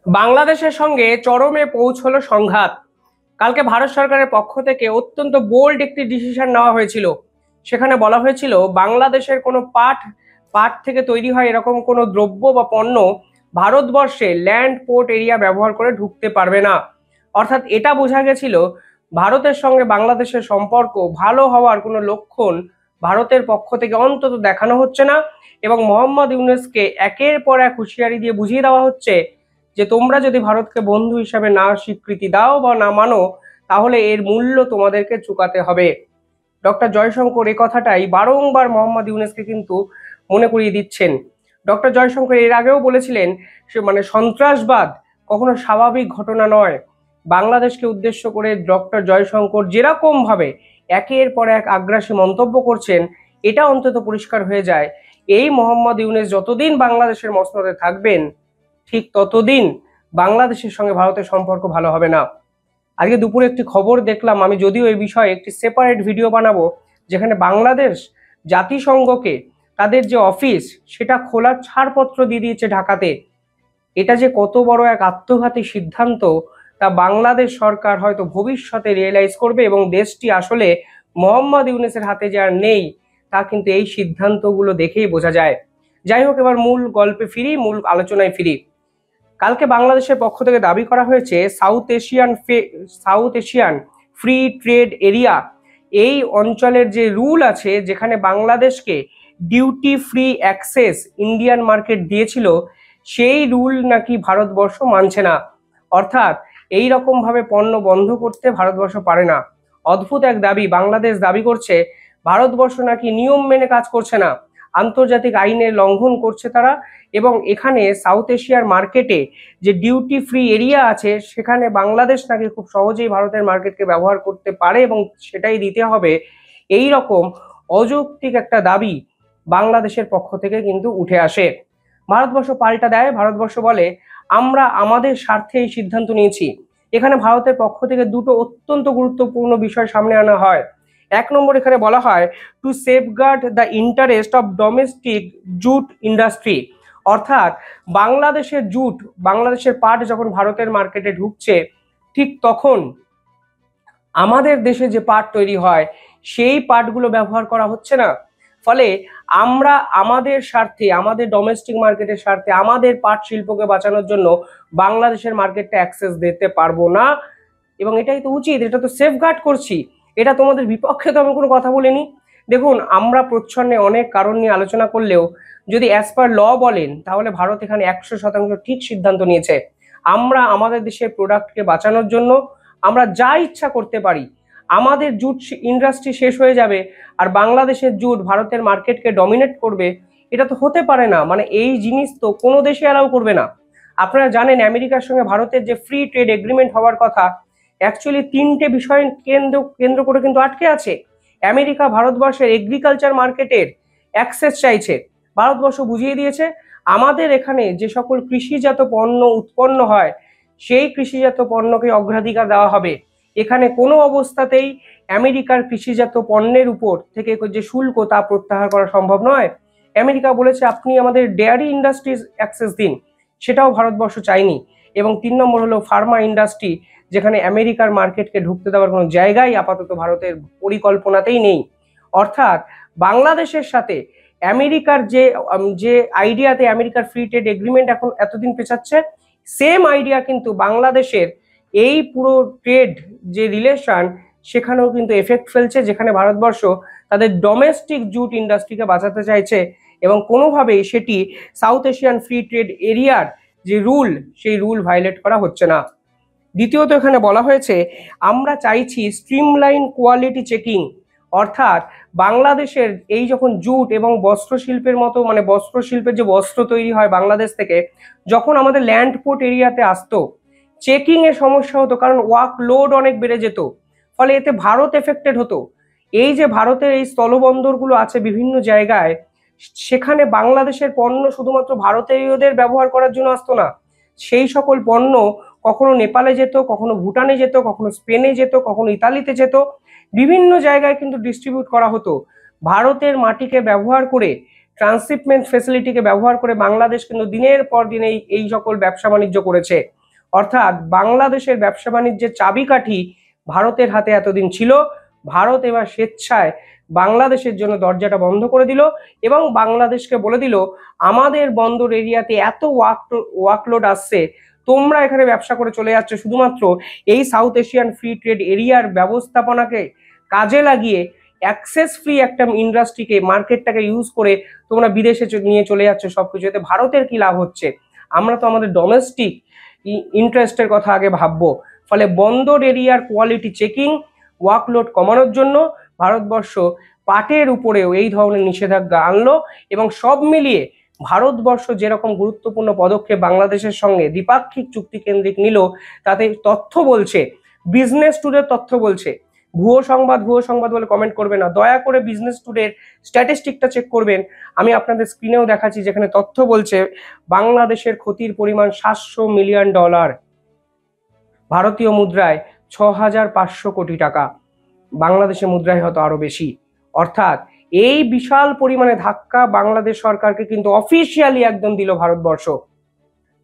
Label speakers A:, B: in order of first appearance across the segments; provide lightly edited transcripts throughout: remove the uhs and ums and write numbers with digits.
A: বাংলাদেশের সঙ্গে চরমে পৌঁছলো সংঘাত। কালকে ভারত সরকারের পক্ষ থেকে অত্যন্ত বোল্ড একটি ডিসিশন নেওয়া হয়েছিল। সেখানে বলা হয়েছিল বাংলাদেশের কোনো পাট পাট থেকে তৈরি হয় এরকম কোনো দ্রব্য বা পণ্য ভারতবর্ষে ল্যান্ড পোর্ট এরিয়া ব্যবহার করে ঢুকতে পারবে না। অর্থাৎ এটা বোঝা গেছিল ভারতের সঙ্গে বাংলাদেশের সম্পর্ক ভালো হওয়ার কোনো লক্ষণ ভারতের পক্ষ থেকে অন্তত দেখানো হচ্ছে না, এবং মোহাম্মদ ইউনূসকে একের পর এক হুঁশিয়ারি দিয়ে বুঝিয়ে দেওয়া হচ্ছে যে তোমরা যদি ভারতকে বন্ধু হিসাবে না স্বীকৃতি দাও বা না মানো, তাহলে এর মূল্য তোমাদেরকে চুকাতে হবে। ডক্টর জয়শঙ্কর এই কথাটাই বারংবার মোহাম্মদ ইউনূসকে কিন্তু মনে করিয়ে দিচ্ছেন। ডক্টর জয়শঙ্কর এর আগেও বলেছিলেন সন্ত্রাসবাদ কখনো স্বাভাবিক ঘটনা নয়। বাংলাদেশকে উদ্দেশ্য করে ডক্টর জয়শঙ্কর যেরকম ভাবে একের পর এক আগ্রাসী মন্তব্য করছেন, এটা অন্তত পরিষ্কার হয়ে যায় এই মোহাম্মদ ইউনূস যতদিন বাংলাদেশের মসনদে থাকবেন ঠিক ততদিন বাংলাদেশের সঙ্গে ভারতের সম্পর্ক ভালো হবে না। আজকে দুপুরে একটি খবর দেখলাম, আমি যদিও এই বিষয়ে একটি সেপারেট ভিডিও বানাবো, যেখানে বাংলাদেশ জাতিসংঘকে তাদের যে অফিস সেটা খোলার ছাড়পত্র দিয়ে দিয়েছে ঢাকাতে। এটা যে কত বড় এক আত্মঘাতী সিদ্ধান্ত তা বাংলাদেশ সরকার হয়তো ভবিষ্যতে রিয়েলাইজ করবে, এবং দেশটি আসলে মোহাম্মদ ইউনূসের হাতে যে আর নেই তা কিন্তু এই সিদ্ধান্তগুলো দেখেই বোঝা যায়। যাই হোক, এবার মূল গল্পে ফিরি, মূল আলোচনায় ফিরি। কালকে বাংলাদেশের পক্ষ থেকে দাবি করা হয়েছে south Asian free trade area, এই অঞ্চলের যে রুল আছে যেখানে বাংলাদেশকে duty free access Indian market দিয়েছিল, সেই রুল নাকি ভারতবর্ষ মানছে না। অর্থাৎ এই রকম ভাবে পণ্য বন্ধ করতে ভারতবর্ষ পারে না। অদ্ভুত এক দাবি। বাংলাদেশ দাবি করছে ভারতবর্ষ নাকি নিয়ম মেনে কাজ করছে না, আন্তর্জাতিক আইনের লঙ্ঘন করছে তারা, এবং এখানে সাউথ এশিয়ার মার্কেটে যে ডিউটি ফ্রি এরিয়া আছে সেখানে বাংলাদেশ নাকি খুব সহজেই ভারতের মার্কেটকে ব্যবহার করতে পারে এবং সেটাই দিতে হবে। এই রকম অযৌক্তিক একটা দাবি বাংলাদেশের পক্ষ থেকে কিন্তু উঠে আসে। ভারতবর্ষ পাল্টা দেয়। ভারতবর্ষ বলে আমরা আমাদের স্বার্থে এই সিদ্ধান্ত নিয়েছি। এখানে ভারতের পক্ষ থেকে দুটো অত্যন্ত গুরুত্বপূর্ণ বিষয় সামনে আনা হয়। এক নম্বর, এখানে বলা হয় to safeguard the interest of domestic jute industry. অর্থাৎ বাংলাদেশের জুট, বাংলাদেশের পাট যখন ভারতের মার্কেটে ঢুকছে, ঠিক তখন আমাদের দেশে যে পাট তৈরি হয় সেই পাটগুলো ব্যবহার করা হচ্ছে না। ফলে আমরা আমাদের স্বার্থে, আমাদের ডোমেস্টিক মার্কেটের স্বার্থে, আমাদের পাট শিল্পকে বাঁচানোর জন্য বাংলাদেশের মার্কেটটা অ্যাক্সেস দিতে পারবো না। এবং এটাই তো উচিত, এটা তো সেফগার্ড করছি, এটা তোমাদের বিপক্ষে তো আমি কোনো কথা বলিনি। দেখুন, আমরা প্রচ্ছন্নে অনেক কারণ নিয়ে আলোচনা করলেও যদি অ্যাজ পার ল বলেন, তাহলে ভারত এখানে 100% ঠিক সিদ্ধান্ত নিয়েছে। আমরা আমাদের দেশের প্রোডাক্টকে বাঁচানোর জন্য আমরা যা ইচ্ছা করতে পারি। আমাদের জুট ইন্ডাস্ট্রি শেষ হয়ে যাবে আর বাংলাদেশের জুট ভারতের মার্কেটকে ডমিনেট করবে, এটা তো হতে পারে না। মানে এই জিনিস তো কোনো দেশে অ্যালাউ করবে না। আপনারা জানেন আমেরিকার সঙ্গে ভারতের যে ফ্রি ট্রেড এগ্রিমেন্ট হওয়ার কথা, অ্যাকচুয়ালি তিনটে বিষয় কেন্দ্র করে কিন্তু আটকে আছে। আমেরিকা ভারতবর্ষের এগ্রিকালচার মার্কেটের অ্যাক্সেস চাইছে। ভারতবর্ষ বুঝিয়ে দিয়েছে আমাদের এখানে যে সকল কৃষিজাত পণ্য উৎপন্ন হয় সেই কৃষিজাত পণ্যকে অগ্রাধিকার দেওয়া হবে। এখানে কোনো অবস্থাতেই আমেরিকার কৃষিজাত পণ্যের উপর থেকে যে শুল্ক তা প্রত্যাহার করা সম্ভব নয়। আমেরিকা বলেছে আপনি আমাদের ডেয়ারি ইন্ডাস্ট্রিজ অ্যাক্সেস দিন, সেটাও ভারতবর্ষ চায়নি। এবং 3 নম্বর হলো ফার্মা ইন্ডাস্ট্রি, যেখানে আমেরিকার মার্কেটকে ঢুকতে দেওয়ার কোনো জায়গাই আপাতত ভারতের পরিকল্পনাতেই নেই। অর্থাৎ বাংলাদেশের সাথে আমেরিকার যে আইডিয়াতে আমেরিকার ফ্রি ট্রেড এগ্রিমেন্ট এখন এতদিন পেছাচ্ছে, সেম আইডিয়া কিন্তু বাংলাদেশের এই পুরো ট্রেড যে রিলেশন সেখানেও কিন্তু এফেক্ট ফেলছে, যেখানে ভারতবর্ষ তাদের ডোমেস্টিক জুট ইন্ডাস্ট্রিকে বাঁচাতে চাইছে এবং কোনোভাবেই সেটি সাউথ এশিয়ান ফ্রি ট্রেড এরিয়ার যে রুল সেই রুল ভায়োলেট করা হচ্ছে না। দ্বিতীয়ত, এখানে বলা হয়েছে আমরা চাইছি স্ট্রিমলাইন কোয়ালিটি চেকিং। অর্থাৎ বাংলাদেশের এই যখন জুট এবং বস্ত্র শিল্পের মতো, মানে বস্ত্র শিল্পের যে বস্ত্র তৈরি হয় বাংলাদেশ থেকে, যখন আমাদের ল্যান্ড পোর্ট এরিয়াতে আসতো চেকিং এর সমস্যা হতো, কারণ ওয়ার্ক লোড অনেক বেড়ে যেত। ফলে এতে ভারত এফেক্টেড হতো। এই যে ভারতের এই স্থলবন্দরগুলো আছে বিভিন্ন জায়গায়, সেখানে বাংলাদেশের পণ্য শুধুমাত্র ভারতীয়দের ব্যবহার করার জন্য আসতো না, সেই সকল পণ্য কখনো নেপালে যেত, কখনো ভুটানে যেত, কখনো স্পেনে যেত, কখনো ইতালিতে যেত, বিভিন্ন জায়গায় কিন্তু ডিস্ট্রিবিউট করা হতো। ভারতের মাটিকে ব্যবহার করে ট্রান্সশিপমেন্ট ফেসিলিটিকে ব্যবহার করে বাংলাদেশ কিন্তু দিনের পর দিন এই সকল ব্যবসা বাণিজ্য করেছে। অর্থাৎ বাংলাদেশের ব্যবসা বাণিজ্যের চাবিকাঠি ভারতের হাতে এতদিন ছিল। ভারত এবার স্বেচ্ছায় বাংলাদেশের জন্য দরজাটা বন্ধ করে দিল এবং বাংলাদেশকে বলে দিল, আমাদের বন্দর এরিয়াতে এত ওয়ার্কলোড আসছে, তোমরা এখানে ব্যবসা করে চলে যাচ্ছ শুধুমাত্র এই সাউথ এশিয়ান ফ্রি ট্রেড এরিয়ার ব্যবস্থাপনাকে কাজে লাগিয়ে অ্যাক্সেস ফ্রি একটা ইন্ডাস্ট্রিকে, মার্কেটটাকে ইউজ করে তোমরা বিদেশে নিয়ে চলে যাচ্ছ সবকিছু। এতে ভারতের কি লাভ হচ্ছে? আমরা তো আমাদের ডোমেস্টিক ইন্টারেস্টের কথা আগে ভাববো। ফলে বন্দর এরিয়ার কোয়ালিটি চেকিং, ওয়ার্কলোড কমানোর জন্য ভারতবর্ষ পাটের উপরেও এই ধরনের নিষেধাজ্ঞা আনলো এবং সব মিলিয়ে ভারতবর্ষ যেরকম গুরুত্বপূর্ণ পদক্ষেপ বাংলাদেশের সঙ্গে দ্বিপাক্ষিক চুক্তি কেন্দ্রিক নিল, তাতে তথ্য বলছে, বিজনেস টুডের তথ্য বলছে, ভুয়ো সংবাদ বলে কমেন্ট করবে না, দয়া করে বিজনেস টুডের স্ট্যাটিস্টিকটা চেক করবেন। আমি আপনাদের স্ক্রিনেও দেখাচ্ছি, যেখানে তথ্য বলছে বাংলাদেশের ক্ষতির পরিমাণ $700 মিলিয়ন, ভারতীয় মুদ্রায় 6500 কোটি টাকা, বাংলাদেশের মুদ্রায় হয়তো আরো বেশি। অর্থাৎ এই বিশাল পরিমাণে ধাক্কা বাংলাদেশ সরকারকে কিন্তু অফিসিয়ালি একদম দিল ভারতবর্ষ।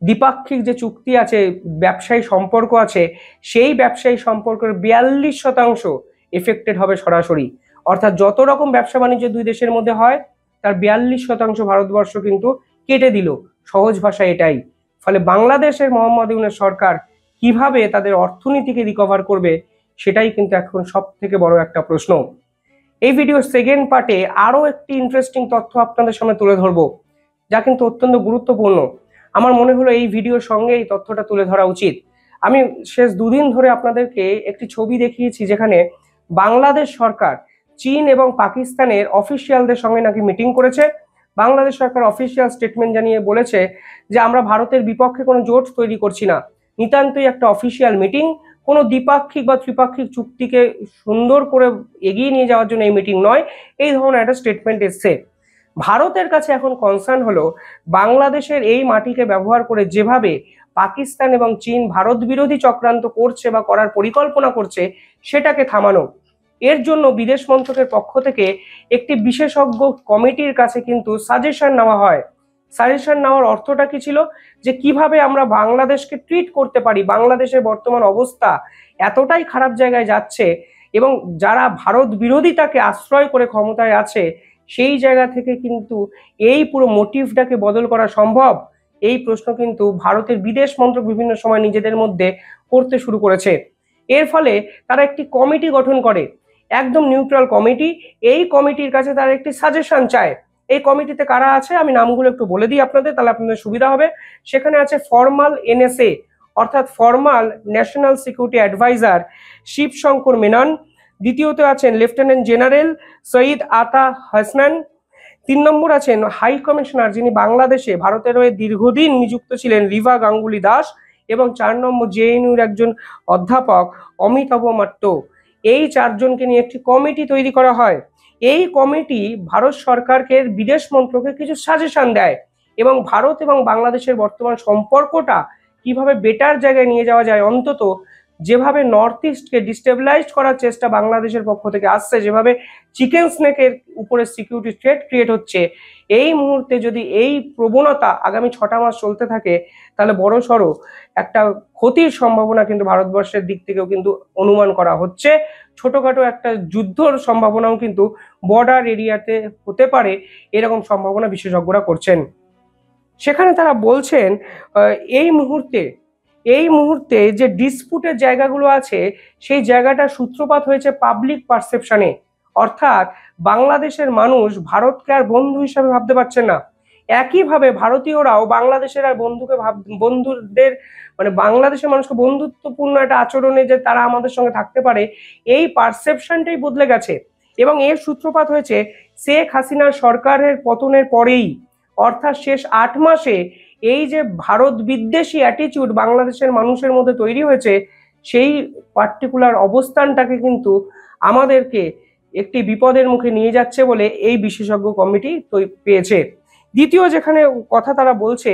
A: দ্বিপাক্ষিক যে চুক্তি আছে, ব্যবসায়ী সম্পর্ক আছে, সেই ব্যবসায়ী সম্পর্কের 42% এফেক্টেড হবে সরাসরি। অর্থাৎ যত রকম ব্যবসা বাণিজ্য দুই দেশের মধ্যে হয় তার 42% ভারতবর্ষ কিন্তু কেটে দিল। সহজ ভাষা এটাই। ফলে বাংলাদেশের মোহাম্মদ ইউনূস সরকার কিভাবে তাদের অর্থনীতিকে রিকভার করবে, সেটাই কিন্তু এখন সব থেকে বড় একটা প্রশ্ন। এই ভিডিওর সেকেন্ড পার্টে আরো একটি ইন্টারেস্টিং তথ্য আপনাদের সামনে তুলে ধরবো, যা কিন্তু অত্যন্ত গুরুত্বপূর্ণ। আমার মনে হলো এই ভিডিওর সঙ্গে এই তথ্যটা তুলে ধরা উচিত। আমি শেষ দুদিন ধরে আপনাদেরকে একটি ছবি দেখিয়েছি, যেখানে বাংলাদেশ সরকার চীন এবং পাকিস্তানের অফিসিয়ালদের সঙ্গে নাকি মিটিং করেছে। বাংলাদেশ সরকার অফিসিয়াল স্টেটমেন্ট জানিয়ে বলেছে যে আমরা ভারতের বিপক্ষে কোনো জোট তৈরি করছি না, নিতান্তই একটা অফিসিয়াল মিটিং, কোনো দ্বিপাক্ষিক বা ত্রিপাক্ষিক চুক্তিকে সুন্দর করে এগিয়ে নিয়ে যাওয়ার জন্য এই মিটিং নয়, এই ধরনের একটা স্টেটমেন্ট এসছে। ভারতের কাছে এখন কনসার্ন হলো বাংলাদেশের এই মাটিকে ব্যবহার করে যেভাবে পাকিস্তান এবং চীন ভারত বিরোধী চক্রান্ত করছে বা করার পরিকল্পনা করছে, সেটাকে থামানো। এর জন্য বিদেশ মন্ত্রকের পক্ষ থেকে একটি বিশেষজ্ঞ কমিটির কাছে কিন্তু সাজেশন নেওয়া হয়। সাজেশন নেওয়ার অর্থটা কি ছিল, যে কিভাবে আমরা বাংলাদেশকে ট্রিট করতে পারি। বাংলাদেশের বর্তমান অবস্থা এতটাই খারাপ জায়গায় যাচ্ছে এবং যারা ভারত বিরোধিতাকে আশ্রয় করে ক্ষমতায় আছে, সেই জায়গা থেকে কিন্তু এই পুরো মোটিভটাকে বদল করা সম্ভব, এই প্রশ্ন কিন্তু ভারতের বিদেশ মন্ত্রক বিভিন্ন সময় নিজেদের মধ্যে করতে শুরু করেছে। এর ফলে তারা একটি কমিটি গঠন করে, একদম নিউট্রাল কমিটি। এই কমিটির কাছে তারা একটি সাজেশন চায়। এই কমিটিতে কারা আছে আমি নামগুলো একটু বলে দিই আপনাদের, তাহলে আপনাদের সুবিধা হবে। সেখানে আছে ফর্মাল এনএসএ অর্থাৎ formal national security adviser Shivshankar Menon. দ্বিতীয়ত আছেন লেফটেন্যান্ট জেনারেল সঈদ আতা হাসনান। 3 নম্বর আছেন হাই কমিশনার, যিনি বাংলাদেশে ভারতের হয়ে দীর্ঘদিন নিযুক্ত ছিলেন, রিভা গাঙ্গুলি দাস। এবং 4 নম্বর জেএনইউর একজন অধ্যাপক অমিতাভ মাট্ট। এই 4 জনকে নিয়ে একটি কমিটি তৈরি করা হয়। এই কমিটি ভারত সরকারকে বিদেশ মন্ত্রকে কিছু সাজেশন দেয় এবং ভারত এবং বাংলাদেশের বর্তমান সম্পর্কটা কিভাবে বেটার জায়গায় নিয়ে যাওয়া যায়, অন্তত যেভাবে নর্থ ইস্টকে ডিস্টেবিলাইজ করার চেষ্টা বাংলাদেশের পক্ষ থেকে আসছে, যেভাবে চিকেন স্নেকের উপরে সিকিউরিটি থ্রেট ক্রিয়েট হচ্ছে, এই মুহূর্তে যদি এই প্রবণতা আগামী 6টা মাস চলতে থাকে, তাহলে বড়সড় একটা ক্ষতির সম্ভাবনা কিন্তু ভারতবর্ষের দিক থেকেও কিন্তু অনুমান করা হচ্ছে। ছোটখাটো একটা যুদ্ধর সম্ভাবনাও কিন্তু বর্ডার এরিয়াতে হতে পারে, এরকম সম্ভাবনা বিশেষজ্ঞরা করছেন। সেখানে তারা বলছেন এই মুহূর্তে যে ডিসপুটের জায়গাগুলো আছে, সেই জায়গাটা সূত্রপাত হয়েছে পাবলিক পারসেপশনে। অর্থাৎ বাংলাদেশের মানুষ ভারতকে আর বন্ধু হিসাবে ভাবতে পারছে না। একইভাবে ভারতীয়রাও বাংলাদেশের আর বন্ধুদের মানে বাংলাদেশের মানুষকে বন্ধুত্বপূর্ণ একটা আচরণে যে তারা আমাদের সঙ্গে থাকতে পারে, এই পারসেপশনটাই বদলে গেছে। এবং এর সূত্রপাত হয়েছে শেখ হাসিনার সরকারের পতনের পরেই। অর্থাৎ শেষ 8 মাসে এই যে ভারত বিদ্বেষী অ্যাটিটিউড বাংলাদেশের মানুষের মধ্যে তৈরি হয়েছে, সেই পার্টিকুলার অবস্থানটাকে কিন্তু আমাদেরকে একটি বিপদের মুখে নিয়ে যাচ্ছে বলে এই বিশেষজ্ঞ কমিটি পেয়েছে। দ্বিতীয় যেখানে কথা তারা বলছে,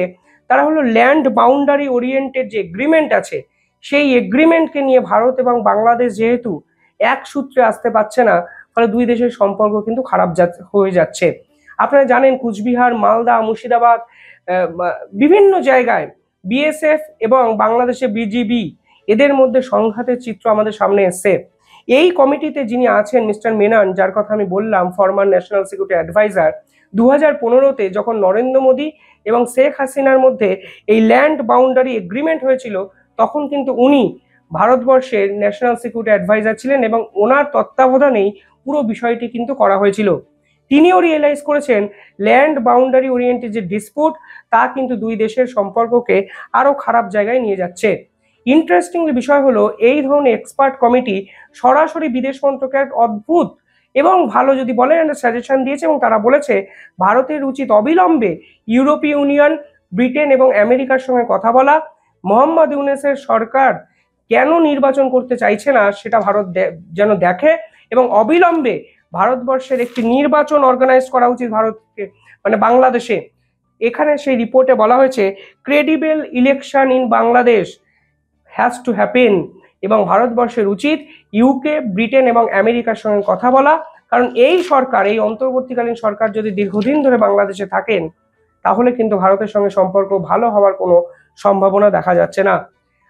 A: তারা হলো ল্যান্ড বাউন্ডারি ওরিয়েন্টেড যে এগ্রিমেন্ট আছে, সেই এগ্রিমেন্টকে নিয়ে ভারত এবং বাংলাদেশ যেহেতু এক সূত্রে আসতে পারছে না, ফলে দুই দেশের সম্পর্ক কিন্তু খারাপ হয়ে যাচ্ছে। আপনারা জানেন কুচবিহার, মালদা, মুর্শিদাবাদ, বিভিন্ন জায়গায় বিএসএফ এবং বাংলাদেশে বিজিবি এদের মধ্যে সংঘাতের চিত্র আমাদের সামনে এসছে। এই কমিটিতে যিনি আছেন মিস্টার মেনন, যার কথা আমি বললাম, ফরমার ন্যাশনাল সিকিউরিটি অ্যাডভাইজার, 2015-তে যখন নরেন্দ্র মোদী এবং শেখ হাসিনার মধ্যে এই ল্যান্ড বাউন্ডারি এগ্রিমেন্ট হয়েছিল, তখন কিন্তু উনি ভারতবর্ষের ন্যাশনাল সিকিউরিটি অ্যাডভাইজার ছিলেন এবং ওনার তত্ত্বাবধানেই পুরো বিষয়টি কিন্তু করা হয়েছিল। তিনিও রিয়েলাইজ করেছেন ল্যান্ড বাউন্ডারি ওরিয়েন্টেড যে ডিসপুট, তা কিন্তু দুই দেশের সম্পর্ককে আরো খারাপ জায়গায় নিয়ে যাচ্ছে। ইন্টারেস্টিংলি বিষয় হলো, এই ধরনের এক্সপার্ট কমিটি সরাসরি বিদেশ মন্ত্রকের অদ্ভুত এবং ভালো যদি বলেন একটা সাজেশন দিয়েছে এবং তারা বলেছে ভারতের উচিত অবিলম্বে ইউরোপীয় ইউনিয়ন, ব্রিটেন এবং আমেরিকার সঙ্গে কথা বলা। মোহাম্মদ ইউনূসের সরকার কেন নির্বাচন করতে চাইছে না সেটা ভারত যেন দেখে এবং অবিলম্বে ভারতবর্ষের একটি নির্বাচন অর্গানাইজ করা উচিত ভারতকে, মানে বাংলাদেশে। এখানে সেই রিপোর্টে বলা হয়েছে credible election in Bangladesh has to happen এবং ভারতবর্ষের উচিত ইউকে, ব্রিটেন এবং আমেরিকার সঙ্গে কথা বলা, কারণ এই সরকার, এই অন্তর্বর্তীকালীন সরকার যদি দীর্ঘদিন ধরে বাংলাদেশে থাকেন তাহলে কিন্তু ভারতের সঙ্গে সম্পর্ক ভালো হওয়ার কোনো সম্ভাবনা দেখা যাচ্ছে না।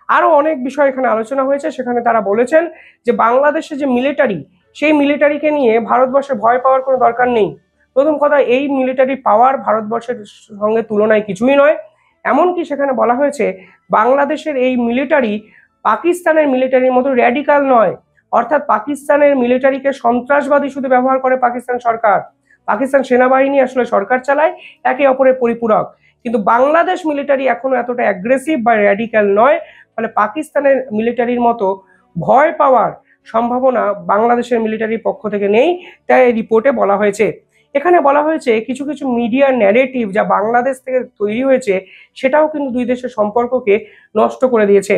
A: আরো অনেক বিষয় এখানে আলোচনা হয়েছে, সেখানে তারা বলেছেন যে বাংলাদেশে যে মিলিটারি, সেই মিলিটারিকে নিয়ে ভারতবর্ষে ভয় পাওয়ার কোনো দরকার নেই। প্রথম কথা, এই মিলিটারি পাওয়ার ভারতবর্ষের সঙ্গে তুলনায় কিছুই নয়। এমনকি সেখানে বলা হয়েছে বাংলাদেশের এই মিলিটারি পাকিস্তানের মিলিটারির মতো র্যাডিক্যাল নয়, অর্থাৎ পাকিস্তানের মিলিটারিকে সন্ত্রাসবাদী শুধু ব্যবহার করে পাকিস্তান সরকার, পাকিস্তান সেনাবাহিনী আসলে সরকার চালায়, একে অপরের পরিপূরক। কিন্তু বাংলাদেশ মিলিটারি এখনো এতটা অ্যাগ্রেসিভ বা র্যাডিক্যাল নয়, ফলে পাকিস্তানের মিলিটারির মতো ভয় পাওয়ার সম্ভাবনা বাংলাদেশের মিলিটারির পক্ষ থেকে নেই, তাই এই রিপোর্টে বলা হয়েছে। এখানে বলা হয়েছে কিছু কিছু মিডিয়ার ন্যারেটিভ যা বাংলাদেশ থেকে তৈরি হয়েছে সেটাও কিন্তু দুই দেশের সম্পর্ককে নষ্ট করে দিয়েছে।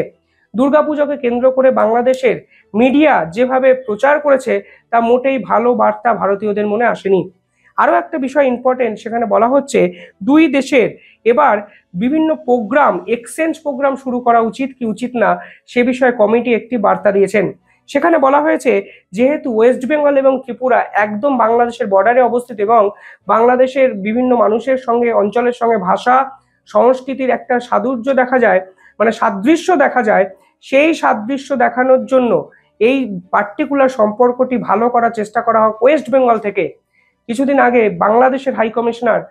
A: দুর্গাপূজাকে কেন্দ্র করে বাংলাদেশের মিডিয়া যেভাবে প্রচার করেছে তা মোটেই ভালো বার্তা ভারতীয়দের মনে আসেনি। আরও একটা বিষয় ইম্পর্টেন্ট, সেখানে বলা হচ্ছে দুই দেশের এবার বিভিন্ন প্রোগ্রাম, এক্সচেঞ্জ প্রোগ্রাম শুরু করা উচিত কি উচিত না সে বিষয়ে কমিটি একটি বার্তা দিয়েছেন। সেখানে বলা হয়েছে যেহেতু ওয়েস্ট বেঙ্গল এবং ত্রিপুরা একদম বাংলাদেশের বর্ডারে অবস্থিত এবং বাংলাদেশের বিভিন্ন মানুষের সঙ্গে, অঞ্চলের সঙ্গে ভাষা সংস্কৃতির একটা সাদৃশ্য দেখা যায়, মানে সাদৃশ্য দেখা যায়, সেই সাদৃশ্য দেখানোর জন্য এই পার্টিকুলার সম্পর্কটি ভালো করার চেষ্টা করা হোক ওয়েস্ট বেঙ্গল থেকে। কিছুদিন আগে বাংলাদেশের হাই কমিশনার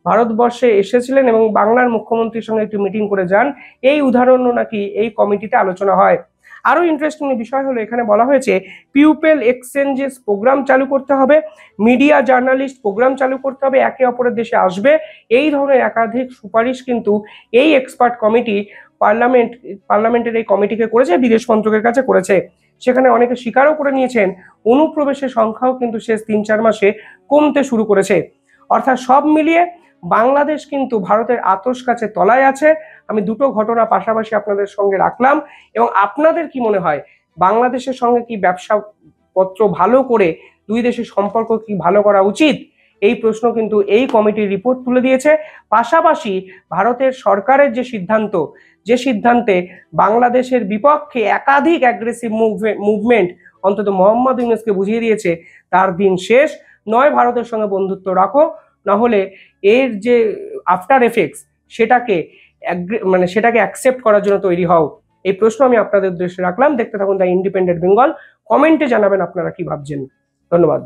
A: ভারতবর্ষে এসেছিলেন এবং বাংলার মুখ্যমন্ত্রীর সঙ্গে একটি মিটিং করে যান, এই উদাহরণও নাকি এই কমিটিতে আলোচনা হয়। আরো ইন্টারেস্টিং বিষয় হলো, এখানে বলা হয়েছে পিউপেল এক্সচেঞ্জেস প্রোগ্রাম চালু করতে হবে, মিডিয়া জার্নালিস্ট প্রোগ্রাম চালু করতে হবে, একে অপরের দেশে আসবে। এই ধরনের একাধিক সুপারিশ কিন্তু এই এক্সপার্ট কমিটি পার্লামেন্টের এই কমিটিকে করেছে, বিদেশ মন্ত্রকের কাছে করেছে। সেখানে অনেকে স্বীকারও করে নিয়েছেন অনুপ্রবেশের সংখ্যাও কিন্তু শেষ 3-4 মাসে কমতে শুরু করেছে। অর্থাৎ সব মিলিয়ে বাংলাদেশ কিন্তু ভারতের আতস কাছে তলায় আছে। আমি দুটো ঘটনা পাশাপাশি আপনাদের সঙ্গে রাখলাম এবং আপনাদের কি মনে হয় বাংলাদেশের সঙ্গে কি ব্যবসা পত্র ভালো করে দুই দেশের সম্পর্ক কি ভালো করা উচিত? এই প্রশ্ন কিন্তু এই কমিটির রিপোর্ট তুলে দিয়েছে। পাশাপাশি ভারতের সরকারের যে সিদ্ধান্তে বাংলাদেশের বিপক্ষে একাধিক অ্যাগ্রেসিভ মুভমেন্ট অন্তত মোহাম্মদ ইউনূসকে বুঝিয়ে দিয়েছে তার দিন শেষ নয়, ভারতের সঙ্গে বন্ধুত্ব রাখো, না হলে এর যে আফটার এফেক্টস সেটাকে অ্যাকসেপ্ট করার জন্য তৈরি হও। এই প্রশ্ন আমি আপনাদের উদ্দেশ্যে রাখলাম। দেখতে থাকুন দ্য ইন্ডিপেন্ডেন্ট বেঙ্গল। কমেন্টে জানাবেন আপনারা কি ভাবছেন। ধন্যবাদ।